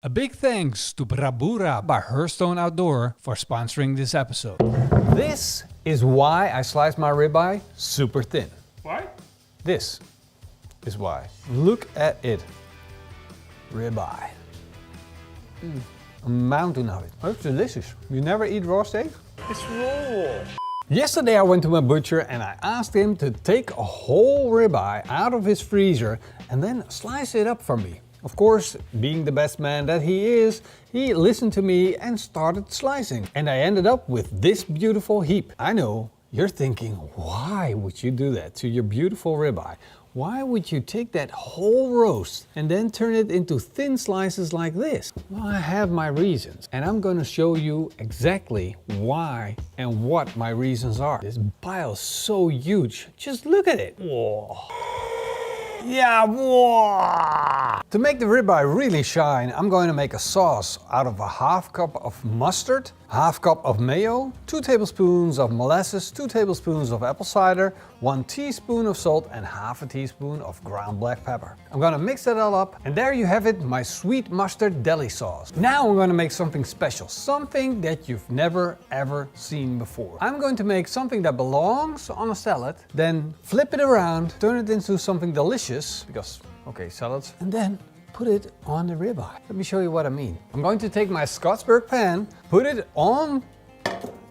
A big thanks to Brabura by Hearthstone Outdoor for sponsoring this episode. This is why I slice my ribeye super thin. Why? This is why. Look at it. Ribeye. A mountain of it. Oh, it's delicious. You never eat raw steak? It's raw. Yesterday I went to my butcher and I asked him to take a whole ribeye out of his freezer and then slice it up for me. Of course, being the best man that he is, he listened to me and started slicing. And I ended up with this beautiful heap. I know, you're thinking, why would you do that to your beautiful ribeye? Why would you take that whole roast and then turn it into thin slices like this? Well, I have my reasons, and I'm gonna show you exactly why and what my reasons are. This pile is so huge, just look at it. Whoa. Yeah, whoa. To make the ribeye really shine, I'm going to make a sauce out of a half cup of mustard, half cup of mayo, 2 tablespoons of molasses, 2 tablespoons of apple cider, 1 teaspoon of salt and half a teaspoon of ground black pepper. I'm going to mix that all up and there you have it, my sweet mustard deli sauce. Now I'm going to make something special, something that you've never ever seen before. I'm going to make something that belongs on a salad, then flip it around, turn it into something delicious, because, okay, salads, and then put it on the ribeye. Let me show you what I mean. I'm going to take my Scotsburg pan, put it on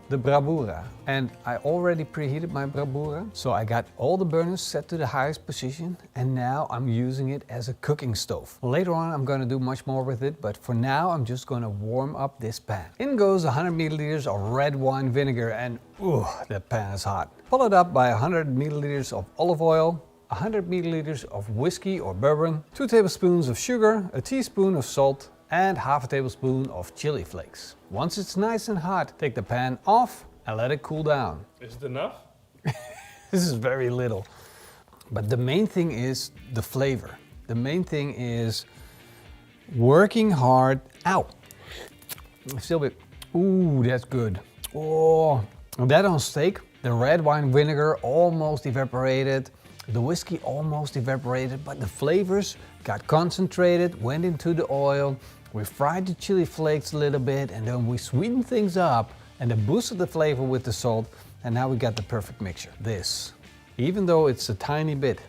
the Brabura, and I already preheated my Brabura, so I got all the burners set to the highest position, and now I'm using it as a cooking stove. Later on I'm going to do much more with it, but for now I'm just going to warm up this pan. In goes 100 milliliters of red wine vinegar, and ooh, that pan is hot. Followed up by 100 milliliters of olive oil, 100 milliliters of whiskey or bourbon, 2 tablespoons of sugar, a teaspoon of salt, and half a tablespoon of chili flakes. Once it's nice and hot, take the pan off and let it cool down. Is it enough? This is very little. But the main thing is the flavor. The main thing is working hard. Ow! Still a bit. Ooh, that's good. Oh, that on steak. The red wine vinegar almost evaporated. The whiskey almost evaporated, but the flavors got concentrated, went into the oil. We fried the chili flakes a little bit and then we sweetened things up and then boosted the flavor with the salt, and now we got the perfect mixture. This, even though it's a tiny bit,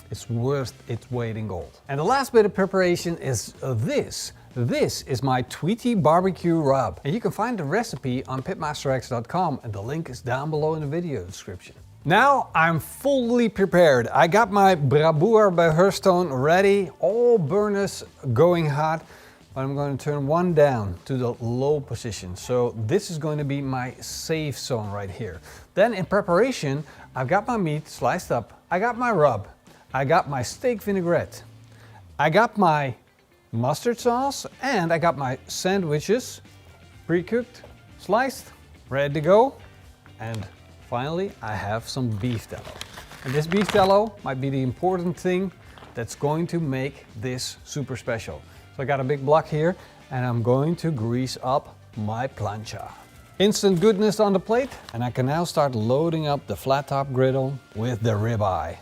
it's worth its weight in gold. And the last bit of preparation is this. This is my Tweety barbecue rub. And you can find the recipe on PitmasterX.com and the link is down below in the video description. Now I'm fully prepared. I got my Brabura by Hearthstone ready, all burners going hot, but I'm going to turn one down to the low position. So this is going to be my safe zone right here. Then in preparation, I've got my meat sliced up, I got my rub, I got my steak vinaigrette, I got my mustard sauce, and I got my sandwiches pre-cooked, sliced, ready to go, and finally, I have some beef tallow. And this beef tallow might be the important thing that's going to make this super special. So I got a big block here and I'm going to grease up my plancha. Instant goodness on the plate, and I can now start loading up the flat top griddle with the ribeye.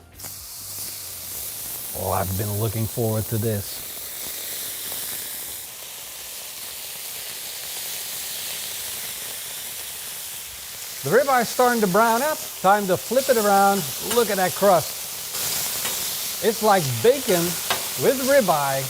Oh, I've been looking forward to this. The ribeye is starting to brown up. Time to flip it around. Look at that crust. It's like bacon with ribeye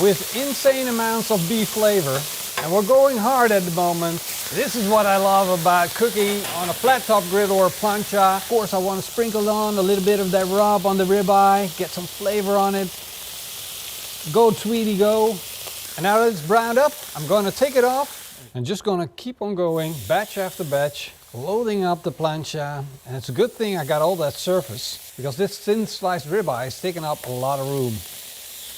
with insane amounts of beef flavor. And we're going hard at the moment. This is what I love about cooking on a flat top griddle or plancha. Of course, I want to sprinkle on a little bit of that rub on the ribeye, get some flavor on it. Go Tweety, go. And now that it's browned up, I'm going to take it off. I'm just gonna keep on going, batch after batch, loading up the plancha. And it's a good thing I got all that surface, because this thin sliced ribeye is taking up a lot of room.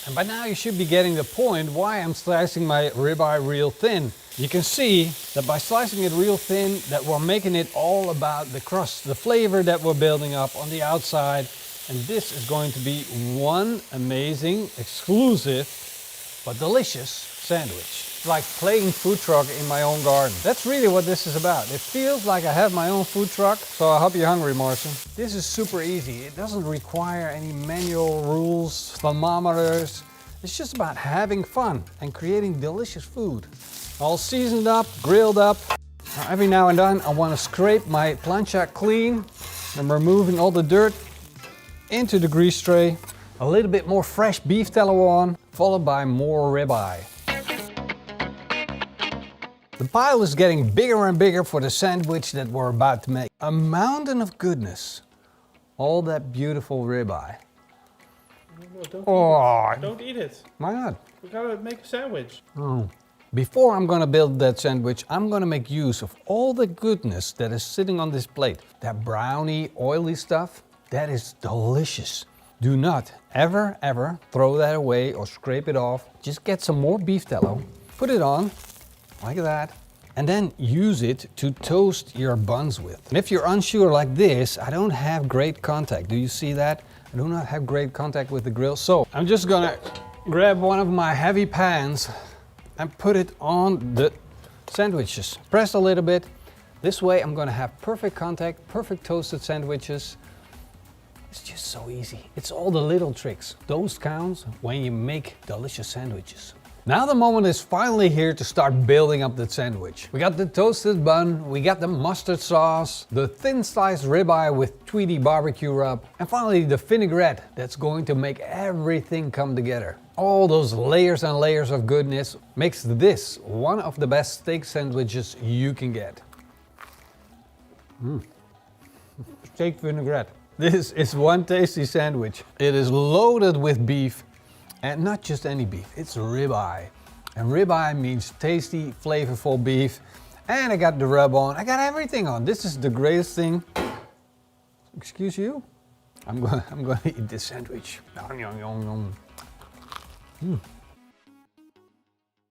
And by now you should be getting the point why I'm slicing my ribeye real thin. You can see that by slicing it real thin, that we're making it all about the crust, the flavor that we're building up on the outside. And this is going to be one amazing, exclusive, but delicious sandwich. Like playing food truck in my own garden. That's really what this is about. It feels like I have my own food truck, so I hope you're hungry, Marcin. This is super easy. It doesn't require any manual rules, thermometers. It's just about having fun and creating delicious food. All seasoned up, grilled up. Now, every now and then I want to scrape my plancha clean. I'm removing all the dirt into the grease tray. A little bit more fresh beef tallow on, followed by more ribeye. The pile is getting bigger and bigger for the sandwich that we're about to make. A mountain of goodness. All that beautiful ribeye. No, don't eat it. Why not? We gotta make a sandwich. Oh. Before I'm gonna build that sandwich, I'm gonna make use of all the goodness that is sitting on this plate. That browny, oily stuff, that is delicious. Do not ever throw that away or scrape it off. Just get some more beef tallow, put it on, like that, and then use it to toast your buns with. And if you're unsure like this, I don't have great contact. Do you see that? I do not have great contact with the grill. So I'm just gonna grab one of my heavy pans and put it on the sandwiches. Press a little bit. This way I'm gonna have perfect contact, perfect toasted sandwiches. It's just so easy. It's all the little tricks. Those counts when you make delicious sandwiches. Now the moment is finally here to start building up the sandwich. We got the toasted bun, we got the mustard sauce, the thin sliced ribeye with Tweety barbecue rub, and finally the vinaigrette that's going to make everything come together. All those layers and layers of goodness makes this one of the best steak sandwiches you can get. Steak vinaigrette. This is one tasty sandwich. It is loaded with beef. And not just any beef, it's ribeye. And ribeye means tasty, flavorful beef. And I got the rub on, I got everything on. This is the greatest thing. Excuse you? I'm gonna eat this sandwich. Yum, yum, yum, yum.